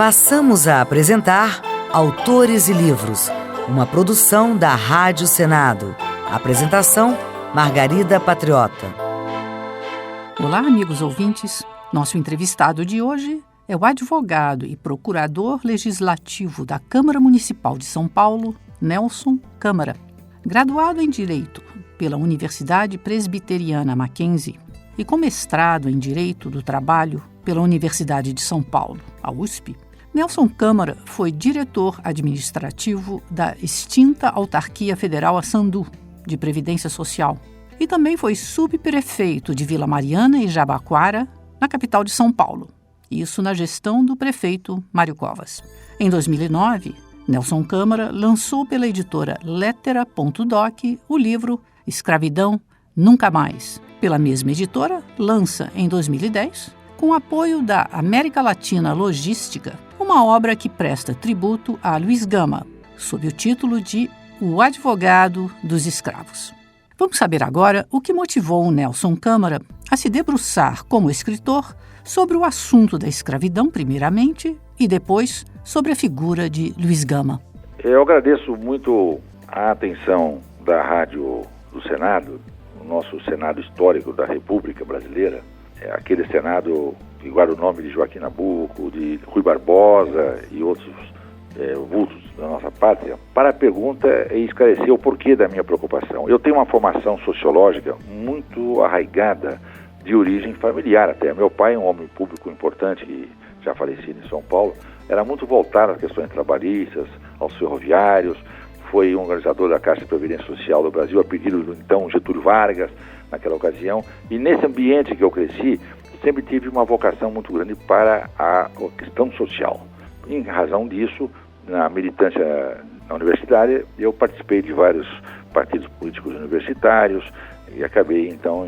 Passamos a apresentar Autores e Livros, uma produção da Rádio Senado. Apresentação, Margarida Patriota. Olá, amigos ouvintes. Nosso entrevistado de hoje é o advogado e procurador legislativo da Câmara Municipal de São Paulo, Nelson Câmara. Graduado em Direito pela Universidade Presbiteriana Mackenzie e com mestrado em Direito do Trabalho pela Universidade de São Paulo, a USP, Nelson Câmara foi diretor administrativo da extinta Autarquia Federal Assandu, de Previdência Social, e também foi subprefeito de Vila Mariana e Jabaquara, na capital de São Paulo, isso na gestão do prefeito Mário Covas. Em 2009, Nelson Câmara lançou pela editora Lettera.doc o livro Escravidão Nunca Mais. Pela mesma editora, lança em 2010, com apoio da América Latina Logística, uma obra que presta tributo a Luiz Gama, sob o título de O Advogado dos Escravos. Vamos saber agora o que motivou o Nelson Câmara a se debruçar como escritor sobre o assunto da escravidão, primeiramente, e depois sobre a figura de Luiz Gama. Eu agradeço muito a atenção da Rádio do Senado, o nosso Senado histórico da República Brasileira, aquele Senado que guarda o nome de Joaquim Nabuco, de Rui Barbosa e outros vultos da nossa pátria, para a pergunta e esclarecer o porquê da minha preocupação. Eu tenho uma formação sociológica muito arraigada, de origem familiar até. Meu pai é um homem público importante, que já falecido em São Paulo, era muito voltado às questões trabalhistas, aos ferroviários, foi um organizador da Caixa de Previdência Social do Brasil, a pedido do então Getúlio Vargas, naquela ocasião, e nesse ambiente que eu cresci, sempre tive uma vocação muito grande para a questão social. Em razão disso, na militância na universitária, eu participei de vários partidos políticos universitários e acabei, então,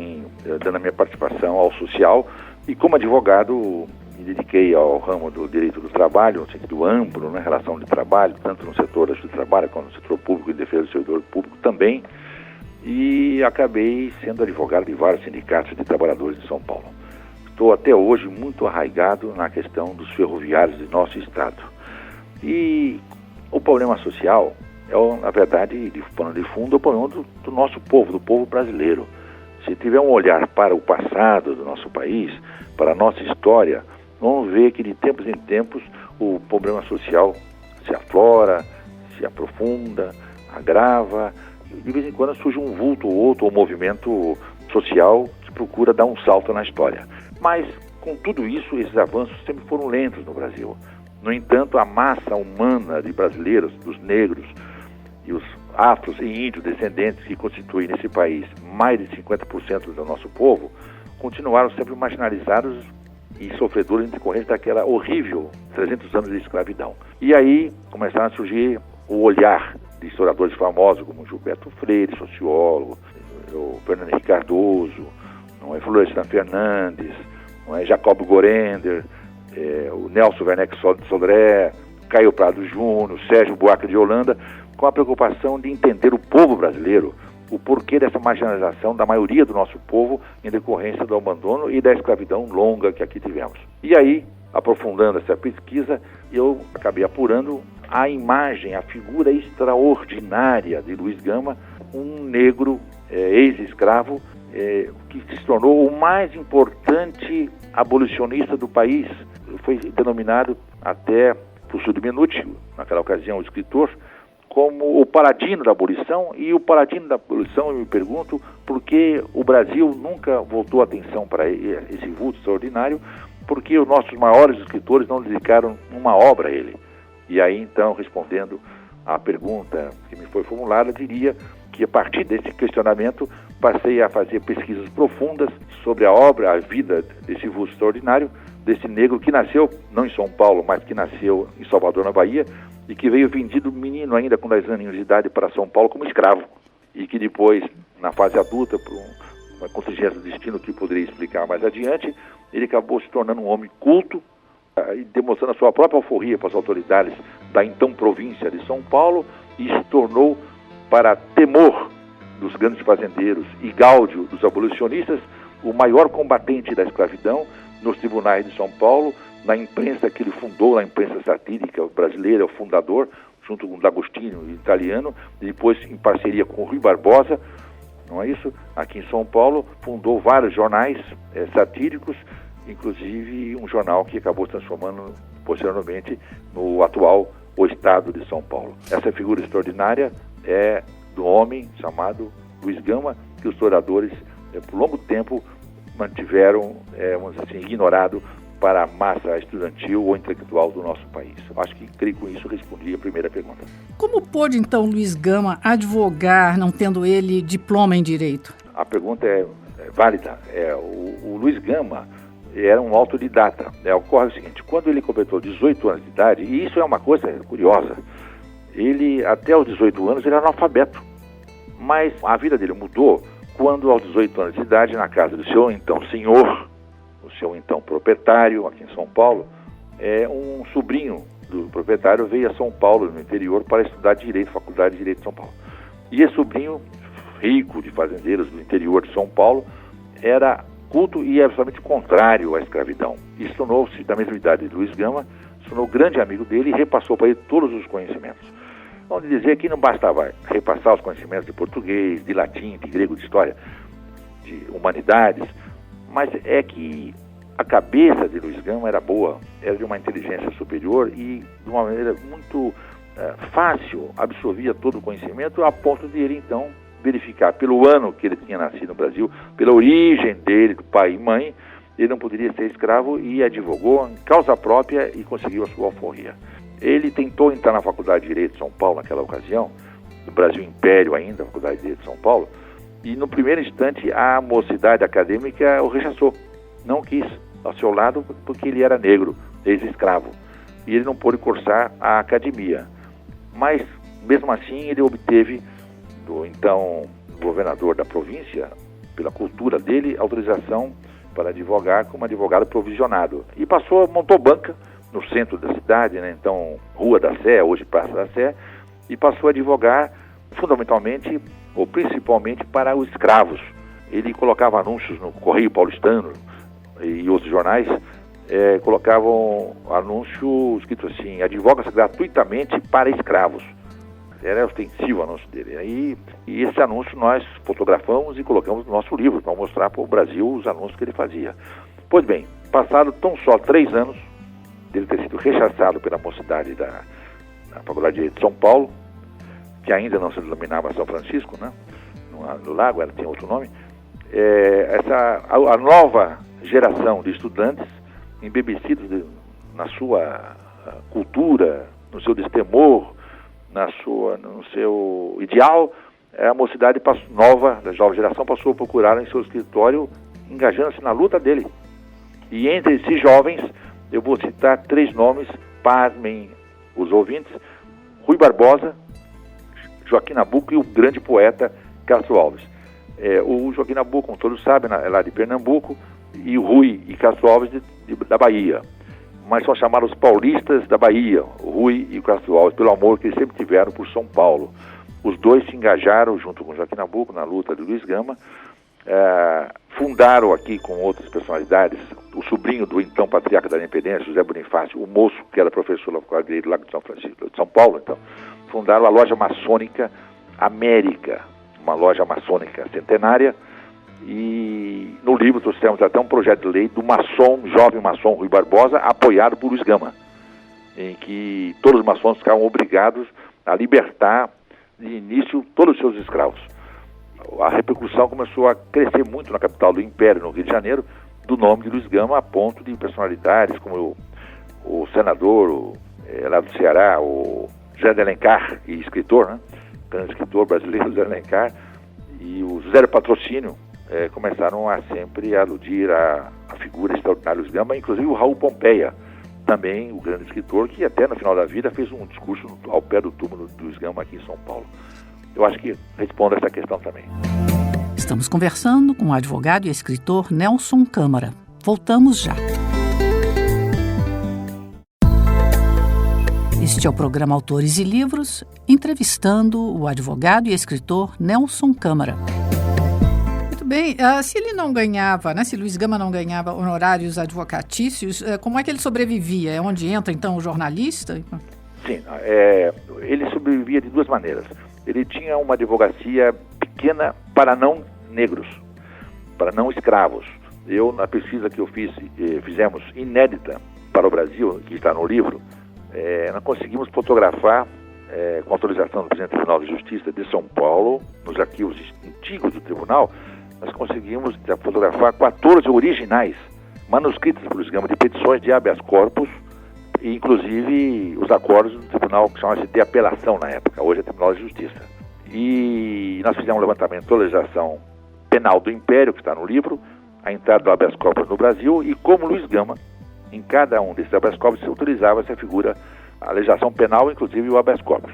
dando a minha participação ao social, e como advogado me dediquei ao ramo do direito do trabalho, no sentido amplo, na relação de trabalho, tanto no setor da justiça do trabalho quanto no setor público e defesa do servidor público também, e acabei sendo advogado de vários sindicatos de trabalhadores de São Paulo. Estou até hoje muito arraigado na questão dos ferroviários de nosso estado. E o problema social é, na verdade, de pano de fundo, o problema do nosso povo, do povo brasileiro. Se tiver um olhar para o passado do nosso país, para a nossa história, vamos ver que de tempos em tempos o problema social se aflora, se aprofunda, agrava, e de vez em quando surge um vulto ou outro, ou movimento social que procura dar um salto na história. Mas, com tudo isso, esses avanços sempre foram lentos no Brasil. No entanto, a massa humana de brasileiros, dos negros e os afros e índios descendentes que constituem nesse país mais de 50% do nosso povo, continuaram sempre marginalizados e sofredores em decorrência daquela horrível 300 anos de escravidão. E aí começaram a surgir o olhar de historiadores famosos como Gilberto Freire, sociólogo, o Fernando Henrique Cardoso, não é, Florestan Fernandes, não é, Jacobo Gorender, o Nelson Werneck Sodré, Caio Prado Júnior, Sérgio Buarque de Holanda, com a preocupação de entender o povo brasileiro, o porquê dessa marginalização da maioria do nosso povo em decorrência do abandono e da escravidão longa que aqui tivemos. E aí, aprofundando essa pesquisa, eu acabei apurando a imagem, a figura extraordinária de Luiz Gama, um negro ex-escravo, que se tornou o mais importante abolicionista do país. Foi denominado até por Cícero Minucci, naquela ocasião o escritor, como o paladino da abolição. E o paladino da abolição, eu me pergunto, por que o Brasil nunca voltou atenção para esse vulto extraordinário, porque os nossos maiores escritores não dedicaram uma obra a ele. E aí, então, respondendo à pergunta que me foi formulada, diria que a partir desse questionamento passei a fazer pesquisas profundas sobre a obra, a vida desse vulto extraordinário, desse negro que nasceu, não em São Paulo, mas que nasceu em Salvador, na Bahia, e que veio vendido menino ainda com 10 anos de idade para São Paulo como escravo, e que depois, na fase adulta, por uma contingência do destino que eu poderia explicar mais adiante, ele acabou se tornando um homem culto, e demonstrando a sua própria alforria para as autoridades da então província de São Paulo, e se tornou, para temor dos grandes fazendeiros e gáudio dos abolicionistas, o maior combatente da escravidão nos tribunais de São Paulo, na imprensa que ele fundou, na imprensa satírica brasileira, o fundador, junto com o D'Agostino, italiano, e depois em parceria com o Rui Barbosa, não é isso? Aqui em São Paulo, fundou vários jornais satíricos, inclusive um jornal que acabou transformando posteriormente no atual O Estado de São Paulo. Essa figura extraordinária é do homem chamado Luiz Gama, que os historiadores, por longo tempo, mantiveram, vamos dizer assim, ignorado para a massa estudantil ou intelectual do nosso país. Acho que, creio, com isso respondi a primeira pergunta. Como pôde, então, Luiz Gama advogar, não tendo ele diploma em Direito? A pergunta é válida. O Luiz Gama era um autodidata. Ocorre o seguinte, quando ele completou 18 anos de idade, e isso é uma coisa curiosa, ele, até os 18 anos, ele era analfabeto. Mas a vida dele mudou quando, aos 18 anos de idade, na casa do seu então senhor, o seu então proprietário, aqui em São Paulo, um sobrinho do proprietário veio a São Paulo, no interior, para estudar Direito, Faculdade de Direito de São Paulo. E esse sobrinho, rico de fazendeiros do interior de São Paulo, era culto e absolutamente contrário à escravidão. E tornou-se, da mesma idade de Luiz Gama, se tornou grande amigo dele e repassou para ele todos os conhecimentos. Vamos dizer que não bastava repassar os conhecimentos de português, de latim, de grego, de história, de humanidades, mas é que a cabeça de Luiz Gama era boa, era de uma inteligência superior e de uma maneira muito fácil absorvia todo o conhecimento, a ponto de ele então verificar pelo ano que ele tinha nascido no Brasil, pela origem dele, do pai e mãe, ele não poderia ser escravo e advogou em causa própria e conseguiu a sua alforria. Ele tentou entrar na Faculdade de Direito de São Paulo naquela ocasião, no Brasil Império ainda, a Faculdade de Direito de São Paulo, e no primeiro instante a mocidade acadêmica o rechaçou, não quis ao seu lado porque ele era negro, ex-escravo, e ele não pôde cursar a academia. Mas, mesmo assim, ele obteve do então governador da província, pela cultura dele, autorização para advogar como advogado provisionado. E montou banca no centro da cidade, né, então Rua da Sé, hoje Praça da Sé, e passou a advogar fundamentalmente ou principalmente para os escravos. Ele colocava anúncios no Correio Paulistano e outros jornais, colocavam anúncio escrito assim, advoga-se gratuitamente para escravos. Era ostensivo o anúncio dele. E esse anúncio nós fotografamos e colocamos no nosso livro para mostrar para o Brasil os anúncios que ele fazia. Pois bem, passado tão só 3 anos dele ter sido rechaçado pela mocidade da Faculdade de Direito de São Paulo, que ainda não se denominava São Francisco, né? No Lago, ela tinha outro nome, a nova geração de estudantes embebecidos na sua cultura, no seu destemor, no seu ideal, a mocidade nova, da jovem geração, passou a procurar em seu escritório, engajando-se na luta dele. E entre esses jovens, eu vou citar 3 nomes, pasmem os ouvintes: Rui Barbosa, Joaquim Nabuco e o grande poeta Castro Alves. O Joaquim Nabuco, como todos sabem, é lá de Pernambuco, e o Rui e Castro Alves da Bahia. Mas são chamados paulistas da Bahia, o Rui e o Castro Alves, pelo amor que eles sempre tiveram por São Paulo. Os dois se engajaram, junto com Joaquim Nabuco, na luta de Luiz Gama, fundaram aqui com outras personalidades, o sobrinho do então patriarca da Independência, José Bonifácio, o moço que era professor da Faculdade de Direito lá de São Francisco, de São Paulo, então, fundaram a loja maçônica América, uma loja maçônica centenária, e no livro trouxemos até um projeto de lei do jovem maçom Rui Barbosa, apoiado por Luiz Gama, em que todos os maçons ficavam obrigados a libertar de início todos os seus escravos. A repercussão começou a crescer muito na capital do Império, no Rio de Janeiro, do nome de Luiz Gama, a ponto de personalidades como o senador lá do Ceará, o José de Alencar, e escritor, né? Grande escritor brasileiro, José de Alencar, e o José Patrocínio, começaram a sempre aludir à figura extraordinária de Luiz Gama, inclusive o Raul Pompeia, também o grande escritor, que até no final da vida fez um discurso ao pé do túmulo do Luiz Gama aqui em São Paulo. Eu acho que respondo essa questão também. Estamos conversando com o advogado e escritor Nelson Câmara. Voltamos já. Este é o programa Autores e Livros, entrevistando o advogado e escritor Nelson Câmara. Muito bem. Se ele não ganhava, né, se Luiz Gama não ganhava honorários advocatícios, como é que ele sobrevivia? É onde entra, então, o jornalista? Sim, ele sobrevivia de duas maneiras. Ele tinha uma advocacia pequena para não negros, para não escravos. Eu, na pesquisa que eu fizemos inédita para o Brasil, que está no livro, nós conseguimos fotografar, com autorização do presidente do Tribunal de Justiça de São Paulo, nos arquivos antigos do tribunal, nós conseguimos fotografar 14 originais, manuscritos por Luiz Gama, de petições de habeas corpus, e inclusive os acordos do tribunal que chama-se de apelação na época, hoje é Tribunal de Justiça. E nós fizemos um levantamento da legislação penal do Império, que está no livro, a entrada do habeas corpus no Brasil, e como Luiz Gama, em cada um desses habeas corpus, se utilizava essa figura, a legislação penal, inclusive o habeas corpus.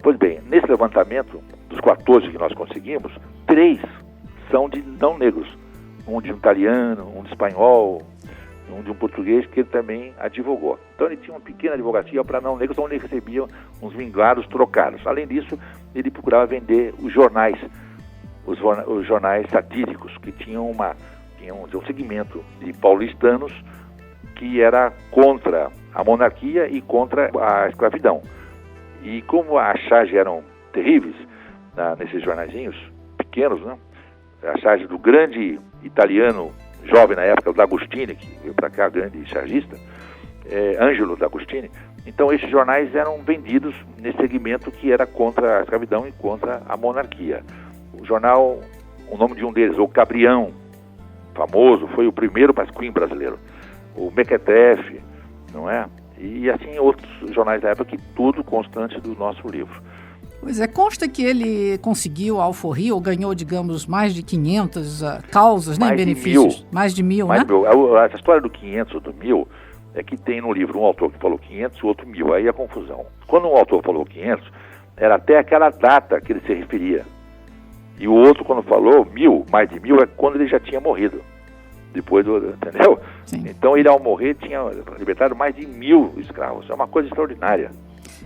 Pois bem, nesse levantamento, dos 14 que nós conseguimos, 3 são de não negros. Um de um italiano, um de espanhol, um de um português, que ele também advogou. Então ele tinha uma pequena advocacia para não negros, onde ele recebia uns vingados trocados. Além disso, ele procurava vender os jornais, os jornais satíricos, que tinham um segmento de paulistanos que era contra a monarquia e contra a escravidão. E como as charges eram terríveis nesses jornaizinhos pequenos, né? A charge do grande italiano jovem na época, o D'Agostini, que veio para cá, grande chargista, Ângelo D'Agostini. Então esses jornais eram vendidos nesse segmento que era contra a escravidão e contra a monarquia. O jornal, o nome de um deles, o Cabrião, famoso, foi o primeiro pasquim brasileiro. O Mequetrefe, não é? E assim outros jornais da época, que tudo constante do nosso livro. Pois é, consta que ele conseguiu a alforria, ou ganhou, digamos, mais de 500 causas, né, benefícios. Mais de mil, né? Essa história do 500 ou do 1000 é que tem no livro um autor que falou 500, o outro 1000, aí a confusão. Quando um autor falou 500, era até aquela data que ele se referia. E o outro, quando falou 1000, mais de 1000, é quando ele já tinha morrido. Depois entendeu? Sim. Então ele, ao morrer, tinha libertado mais de 1000 escravos. É uma coisa extraordinária.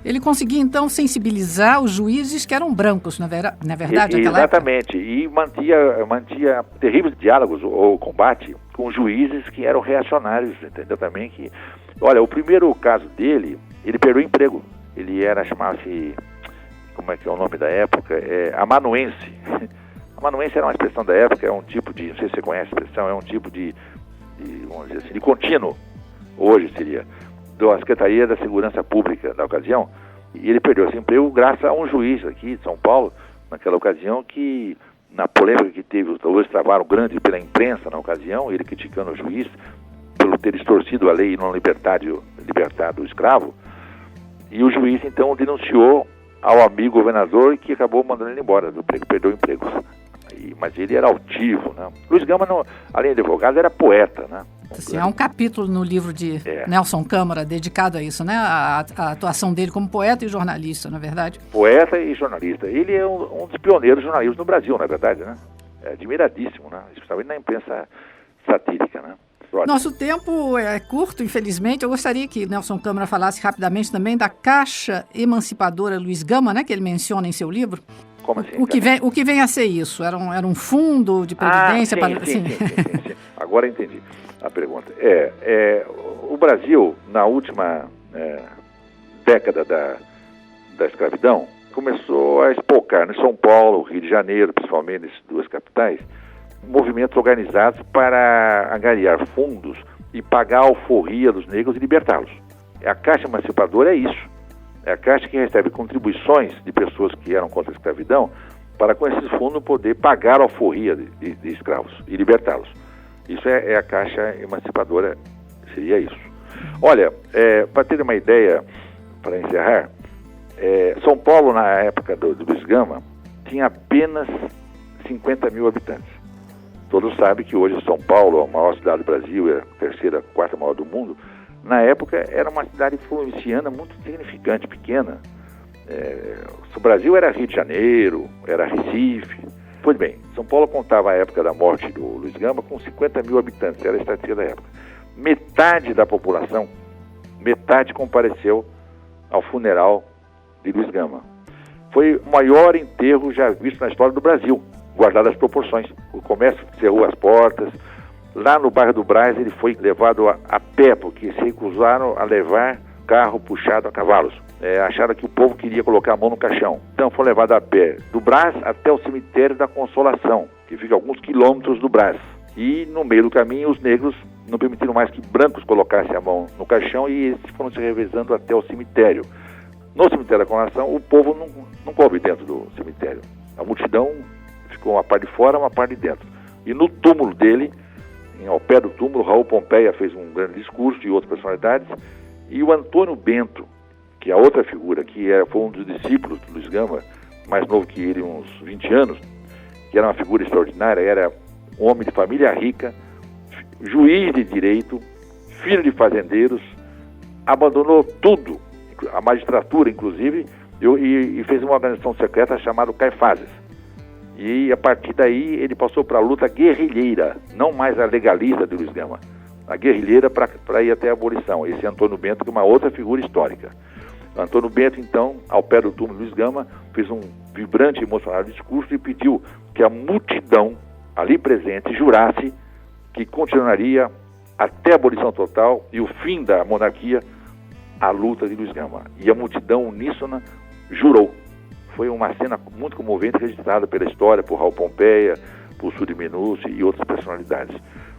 Ele conseguia, então, sensibilizar os juízes que eram brancos, na verdade, naquela exatamente, época? E mantia terríveis diálogos ou combate com juízes que eram reacionários, entendeu? Também que... Olha, o primeiro caso dele, ele perdeu o emprego. Ele chamava-se... Como é que é o nome da época? Amanuense. Amanuense era uma expressão da época, é um tipo de... Não sei se você conhece a expressão, é um tipo de vamos dizer assim, de contínuo, hoje seria, da Secretaria da Segurança Pública da ocasião, e ele perdeu esse emprego graças a um juiz aqui de São Paulo, naquela ocasião, que na polêmica que teve, os dois travaram grande pela imprensa na ocasião, ele criticando o juiz pelo ter distorcido a lei e não libertado o escravo, e o juiz então denunciou ao amigo governador, que acabou mandando ele embora do emprego, perdeu o emprego. Mas ele era altivo, né? Luiz Gama, além de advogado, era poeta, né? Assim, há um capítulo no livro de Nelson Câmara dedicado a isso, né? A atuação dele como poeta e jornalista, não é verdade? Poeta e jornalista. Ele é um dos pioneiros jornalistas no Brasil, na verdade, né? É admiradíssimo, né? Especialmente na imprensa satírica, né? Nosso tempo é curto, infelizmente. Eu gostaria que Nelson Câmara falasse rapidamente também da Caixa Emancipadora Luiz Gama, né? Que ele menciona em seu livro. Como assim? O que vem a ser isso? Era um fundo de previdência? Sim. Agora entendi a pergunta. O Brasil, na última década da escravidão, começou a espocar em São Paulo, Rio de Janeiro, principalmente nessas duas capitais, movimentos organizados para angariar fundos e pagar a alforria dos negros e libertá-los. A Caixa Emancipadora é isso. É a Caixa que recebe contribuições de pessoas que eram contra a escravidão para, com esses fundos, poder pagar a alforria de escravos e libertá-los. Isso é a Caixa Emancipadora, seria isso. Olha, para ter uma ideia, para encerrar, São Paulo, na época do Luiz Gama, tinha apenas 50 mil habitantes. Todos sabem que hoje São Paulo é a maior cidade do Brasil, é a terceira, quarta maior do mundo. Na época era uma cidade provinciana muito significante, pequena. O Brasil era Rio de Janeiro, era Recife. Pois bem, São Paulo contava a época da morte do Luiz Gama com 50 mil habitantes, era a estatística da época. Metade da população, compareceu ao funeral de Luiz Gama. Foi o maior enterro já visto na história do Brasil. guardadas as proporções. O comércio cerrou as portas. Lá no bairro do Brás ele foi levado a pé, porque se recusaram a levar carro puxado a cavalos. Acharam que o povo queria colocar a mão no caixão. Então foi levado a pé do Brás até o cemitério da Consolação, que fica a alguns quilômetros do Brás. E no meio do caminho os negros não permitiram mais que brancos colocassem a mão no caixão e eles foram se revezando até o cemitério. No cemitério da Consolação o povo não coube dentro do cemitério. A multidão ficou uma parte de fora, uma parte de dentro. E no túmulo dele, ao pé do túmulo, Raul Pompeia fez um grande discurso e outras personalidades. E o Antônio Bento, que é a outra figura, foi um dos discípulos do Luiz Gama, mais novo que ele, uns 20 anos, que era uma figura extraordinária, era um homem de família rica, juiz de direito, filho de fazendeiros, abandonou tudo, a magistratura inclusive, e fez uma organização secreta chamada Caifazes. E a partir daí ele passou para a luta guerrilheira, não mais a legalista de Luiz Gama, a guerrilheira para ir até a abolição. Esse Antônio Bento, que é uma outra figura histórica. Antônio Bento, então, ao pé do túmulo de Luiz Gama, fez um vibrante e emocionado discurso e pediu que a multidão ali presente jurasse que continuaria até a abolição total e o fim da monarquia a luta de Luiz Gama. E a multidão uníssona jurou. Foi uma cena muito comovente, registrada pela história, por Raul Pompeia, por Suri Minussi e outras personalidades.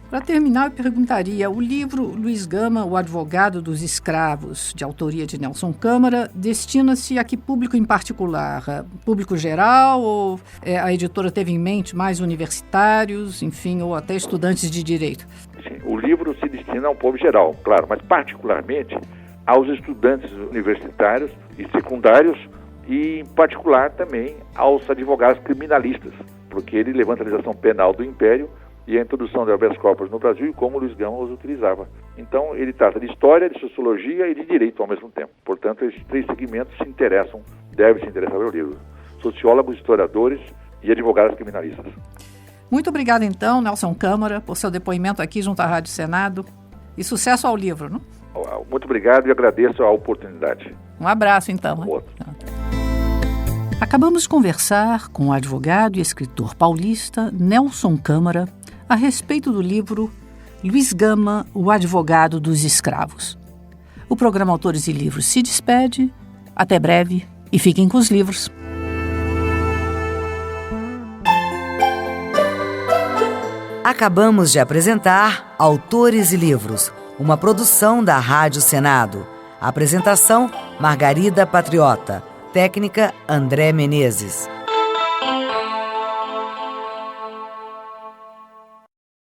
Para terminar, eu perguntaria, o livro Luiz Gama, o Advogado dos Escravos, de autoria de Nelson Câmara, destina-se a que público em particular? Público geral ou a editora teve em mente mais universitários, enfim, ou até estudantes de direito? Sim, o livro se destina a um povo geral, claro, mas particularmente aos estudantes universitários e secundários e, em particular, também aos advogados criminalistas, porque ele levanta a legislação penal do Império e a introdução de habeas corpus no Brasil e como Luiz Gama os utilizava. Então, ele trata de história, de sociologia e de direito ao mesmo tempo. Portanto, esses três segmentos devem se interessar pelo livro. Sociólogos, historiadores e advogados criminalistas. Muito obrigada, então, Nelson Câmara, por seu depoimento aqui junto à Rádio Senado. E sucesso ao livro, não? Muito obrigado e agradeço a oportunidade. Um abraço, então. Acabamos de conversar com o advogado e escritor paulista Nelson Câmara a respeito do livro Luiz Gama, o Advogado dos Escravos. O programa Autores e Livros se despede. Até breve e fiquem com os livros. Acabamos de apresentar Autores e Livros, uma produção da Rádio Senado. Apresentação: Margarida Patriota. Técnica: André Menezes.